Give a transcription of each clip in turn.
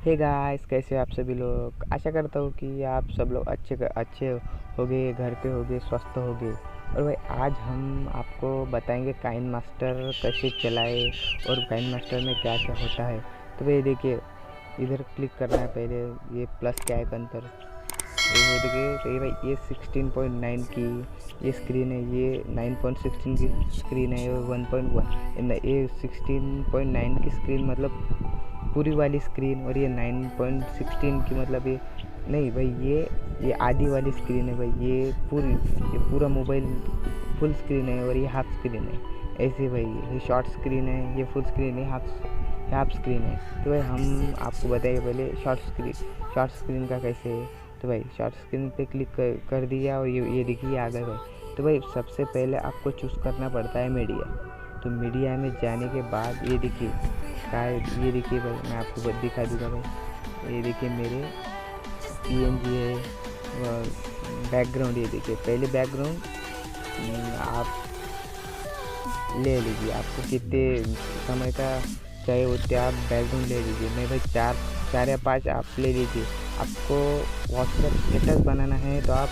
Hey guys, कैसे हो आप सभी लोग। आशा करता हूँ कि आप सब लोग अच्छे होगे, घर पे होगे, स्वस्थ होगे। और भाई आज हम आपको बताएंगे काइन मास्टर कैसे चलाए और काइन मास्टर में क्या क्या होता है। तो भाई देखिए, इधर क्लिक करना है पहले, ये प्लस के आइकन पर ये देखिए। तो ये भाई ये 16.9 की ये स्क्रीन है, ये 9.16 की स्क्रीन है, ये 1.1। ये 16.9 की स्क्रीन मतलब पूरी वाली स्क्रीन, और ये 9.16 की मतलब ये नहीं भाई, ये आधी वाली स्क्रीन है भाई। ये पूरा मोबाइल फुल स्क्रीन है और ये हाफ स्क्रीन है। ऐसे भाई ये शॉर्ट स्क्रीन है, ये फुल स्क्रीन है, हाफ स्क्रीन है। तो भाई हम आपको बताइए पहले शॉर्ट स्क्रीन का कैसे है। तो भाई शॉर्ट स्क्रीन पे क्लिक कर दिया और ये देखिए आ गए भाई। तो भाई सबसे पहले आपको चूज़ करना पड़ता है मीडिया। तो मीडिया में जाने के बाद ये देखिए ये देखिए भाई, मैं आपको दिखा दूँगा भाई। ये देखिए मेरे PNG है और बैकग्राउंड, ये देखिए पहले बैकग्राउंड आप ले लीजिए, आपको कितने समय का चाहिए उतने आप बैकग्राउंड ले लीजिए। मैं भाई चार या 5 आप ले लीजिए। आपको व्हाट्सएप स्टेटस बनाना है तो आप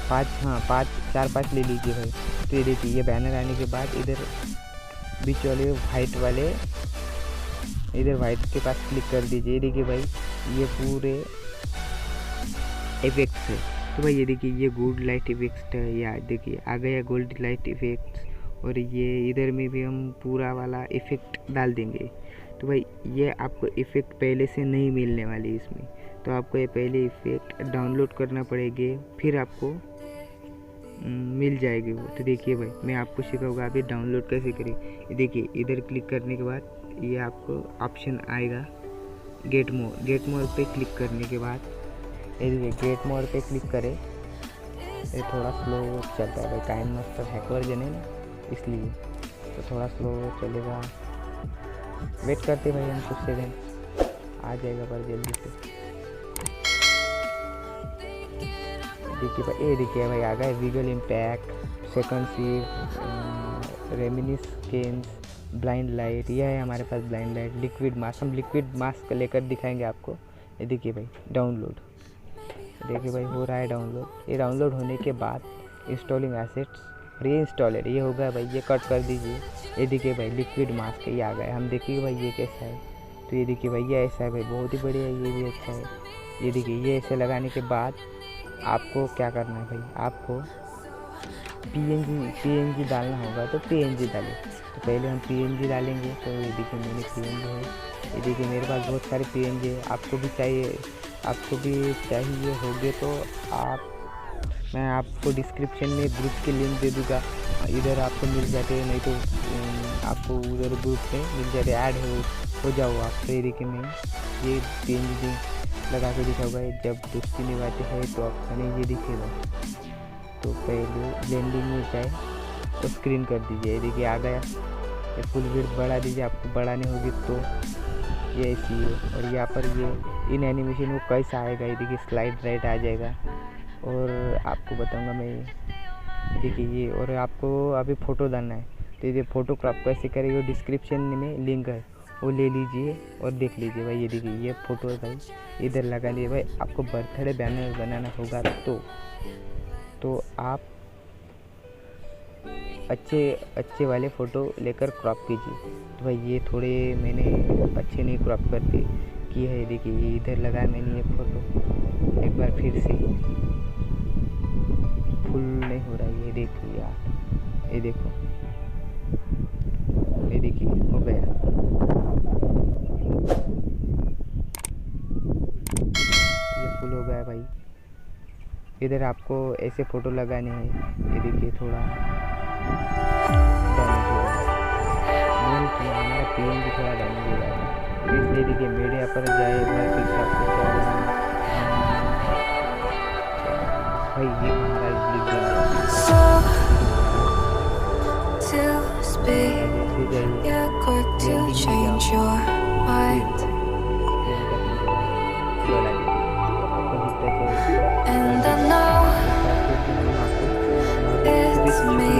4-5 ले लीजिए भाई। तो ये देखिए ये बैनर आने के बाद इधर बीच वाले इधर वाइट के पास क्लिक कर दीजिए। ये देखिए भाई ये पूरे इफेक्ट्स है। तो भाई ये देखिए ये गोल्ड लाइट इफेक्ट है, या देखिए आ गया गोल्ड लाइट इफेक्ट्स। और ये इधर में भी हम पूरा वाला इफेक्ट डाल देंगे। तो भाई ये आपको इफेक्ट पहले से नहीं मिलने वाली इसमें, तो आपको ये पहले इफेक्ट डाउनलोड करना पड़ेगी, फिर आपको मिल जाएगी वो। तो देखिए भाई मैं आपको सिखाऊंगा अभी डाउनलोड कैसे करें। ये देखिए इधर क्लिक करने के बाद ये आपको ऑप्शन आएगा गेट मोर पे क्लिक करने के बाद ये देखिए गेट मोर पे क्लिक करें। ये थोड़ा स्लो चलता है भाई, काइन मास्टर हैक वर्जन है ना, इसलिए तो थोड़ा स्लो चलेगा। वेट करते भाई हम कुछ सेकंड, आ जाएगा पर जल्दी से। देखिए भाई ये देखिए भाई आ गया विगल इम्पैक्ट, सेकंड सीव, रेमिनिस्केंस, ब्लाइंड लाइट। यह है हमारे पास ब्लाइंड लाइट। लिक्विड मास्क, हम लिक्विड मास्क लेकर दिखाएंगे आपको। ये देखिए भाई डाउनलोड, देखिए भाई हो रहा है डाउनलोड। ये डाउनलोड होने के बाद इंस्टॉलिंग एसेट्स, री इंस्टॉलेड ये होगा भाई, ये कट कर दीजिए। ये देखिए भाई लिक्विड मास्क ये आ गया। हम देखिए भाई ये कैसा है। तो ये देखिए भाई ये ऐसा है भाई, बहुत ही बढ़िया है, ये भी अच्छा है। ये देखिए ये ऐसे लगाने के बाद आपको क्या करना है भाई, आपको PNG डालना होगा। तो PNG डालें। तो पहले हम PNG डालेंगे। तो ये देखिए मैंने PNG है, ये देखिए मेरे पास बहुत सारे PNG है। आपको भी चाहिए होंगे तो मैं आपको डिस्क्रिप्शन में ग्रुप के लिंक दे दूँगा, इधर आपको मिल जाते हैं, नहीं तो आपको उधर ग्रुप में मिल जाते, ऐड हो जाओ आप। तो ये देखिए मैं ये PNG लगा के दिखाऊंगा। जब दोस्ती निभाते हैं तो ऑप्शन है ये दिखेगा। तो पहले ब्लेंडिंग में जाए तो स्क्रीन कर दीजिए। ये देखिए आ गया। ये फुल विड्थ बढ़ा दीजिए, आपको बढ़ानी होगी तो ये ऐसी है। और यहाँ पर ये इन एनिमेशन वो कैसा आएगा, ये देखिए स्लाइड राइट आ जाएगा। और आपको बताऊंगा मैं, देखिए ये। और आपको अभी फ़ोटो डालना है, तो ये फ़ोटो क्रॉप कैसे करेंगे डिस्क्रिप्शन में लिंक है, वो ले लीजिए और देख लीजिए भाई। ये देखिए ये फ़ोटो है भाई, इधर लगा लिए भाई। आपको बर्थडे बैनर बनाना होगा तो आप अच्छे वाले फ़ोटो लेकर क्रॉप कीजिए। तो भाई ये थोड़े मैंने अच्छे नहीं क्रॉप करते किए है। देखिए ये इधर लगाया मैंने ये फ़ोटो, एक बार फिर से फुल नहीं हो रहा है। ये देखिए यार, ये देखो, ये देखिए हो गया। ये फुल हो गया भाई। इधर आपको ऐसे फ़ोटो लगाने हैं। ये देखिए थोड़ा डैमेज हो रहा है, हमारा PNG थोड़ा डैमेज हो रहा है, इसलिए देखिए मीडिया पर जाए फिर से आपको क्या करना भाई। ये हमारा it's me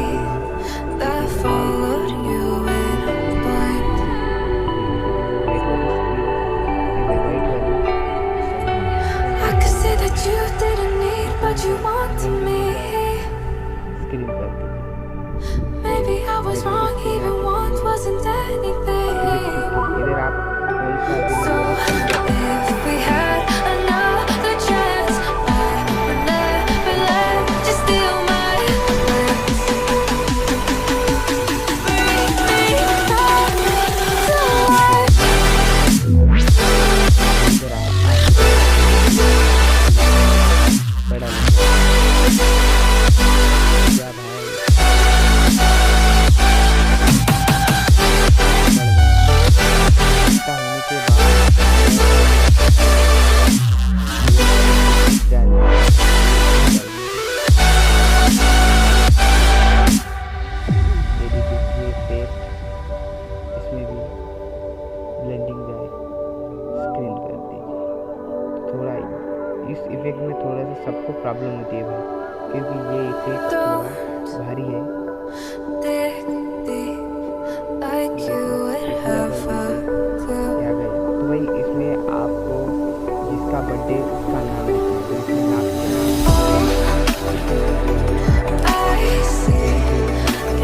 that followed you in blind. you want to me. Screen कर दीजिए। Maybe I was wrong, even one wasn't anything. इधर आप कोई सा भी So if we had another chance, I would never let you steal my bliss. Bring me back to life. इधर आप बड़ा क्या भाई ऐसा होने के बाद ये देखिए फेट इसमें भी ब्लेंडिंग जाए स्क्रीन कर दीजिए। थोड़ा इस इफेक्ट में थोड़ा सा सबको प्रॉब्लम होती है भाई, क्योंकि ये इफेक्ट थोड़ा भारी है। Dig deep, like you would have a clue. क्या गया तो भाई इसमें आपको जिसका बर्थडे उसका नाम लिखना है, तो इसमें नाम I see,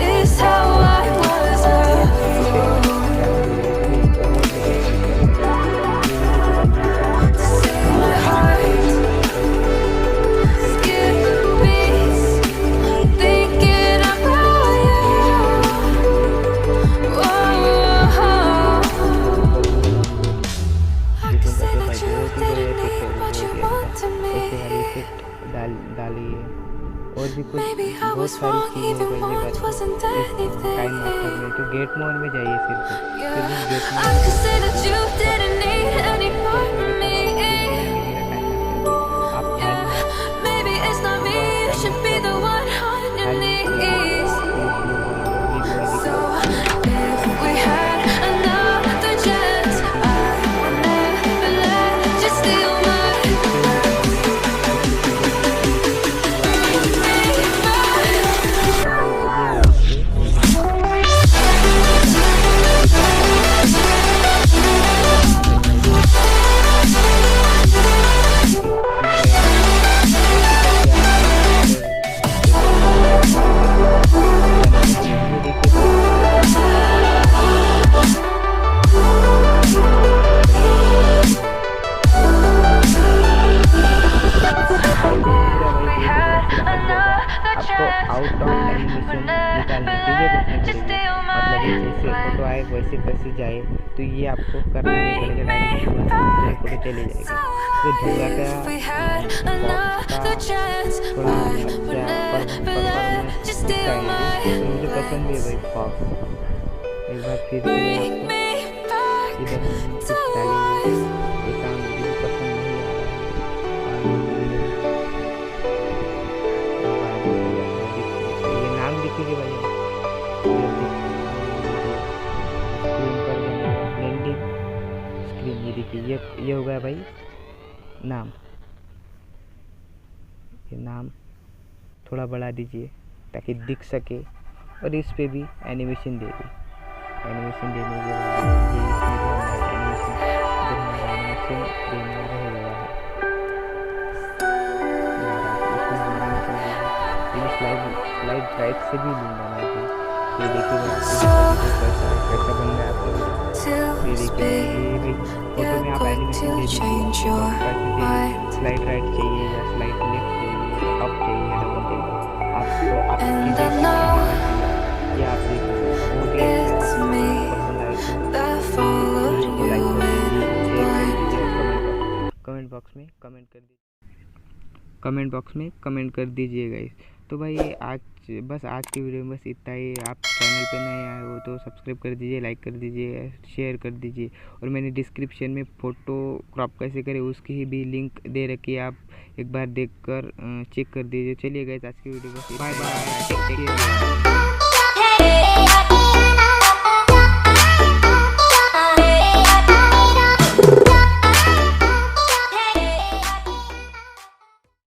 is how I was a fool to see my heart skip beats, thinking about you. Whoa, I can say that you didn't need what you want to me. ऐसे वाली effect डालिए और भी कुछ Maybe I बहुत was सारी wrong, चीज़ें even पहले one बात wasn't टाइम मास्टर anything. में तो गेट मोड में जाइए सिर्फ Yeah, get I could say that you didn't need any part of me. आप Yeah, maybe it's not me, you should be the one on your knees. So if we had another chance, I would never let you steal my bliss. Bring me back. आपको out of animation निकालना है, ठीक है, मतलब जैसे photo आए वैसे कैसे जाए, तो ये आपको करना नहीं पड़ेगा, डायरेक्ट फोटो चले जाएगी। तो धोधा का थोड़ा अच्छा परफॉर्मेंस मुझे पसंद भी है भाई फॉक्स। एक बार फिर से आपको इधर हम कुछ डालेंगे, ये काम मुझे भी पसंद नहीं आ रहा है। ये नाम लिखिए भाई, स्क्रीन पर ब्लेंडिंग स्क्रीन, ये देखिए ये हो गया भाई नाम। ये नाम थोड़ा बढ़ा दीजिए ताकि दिख सके, और इस पे भी एनिमेशन दे दी। एनिमेशन देने के बाद ये इसमें भी हमारा एनिमेशन देना रहेगा। स्लाइड राइट से भी लूँगा मैं तो। ये देखिए कैसा बन रहा है आपको। ये देखिए ये फोटो में आप एनिमेशन दे दीजिए, स्लाइड राइट चाहिए या स्लाइड लेफ्ट चाहिए, अप चाहिए या डाउन चाहिए, आपको आपकी ये आप देखिए बहुत ही कमेंट बॉक्स में कमेंट कर दीजिए गाइस। तो भाई आज की वीडियो में बस इतना ही। आप चैनल पे नए आए हो तो सब्सक्राइब कर दीजिए, लाइक कर दीजिए, शेयर कर दीजिए, और मैंने डिस्क्रिप्शन में फ़ोटो क्रॉप कैसे करें उसकी भी लिंक दे रखी है, आप एक बार देखकर चेक कर दीजिए। चलिए गाइस आज की वीडियो बस बाय बाय, टेक केयर।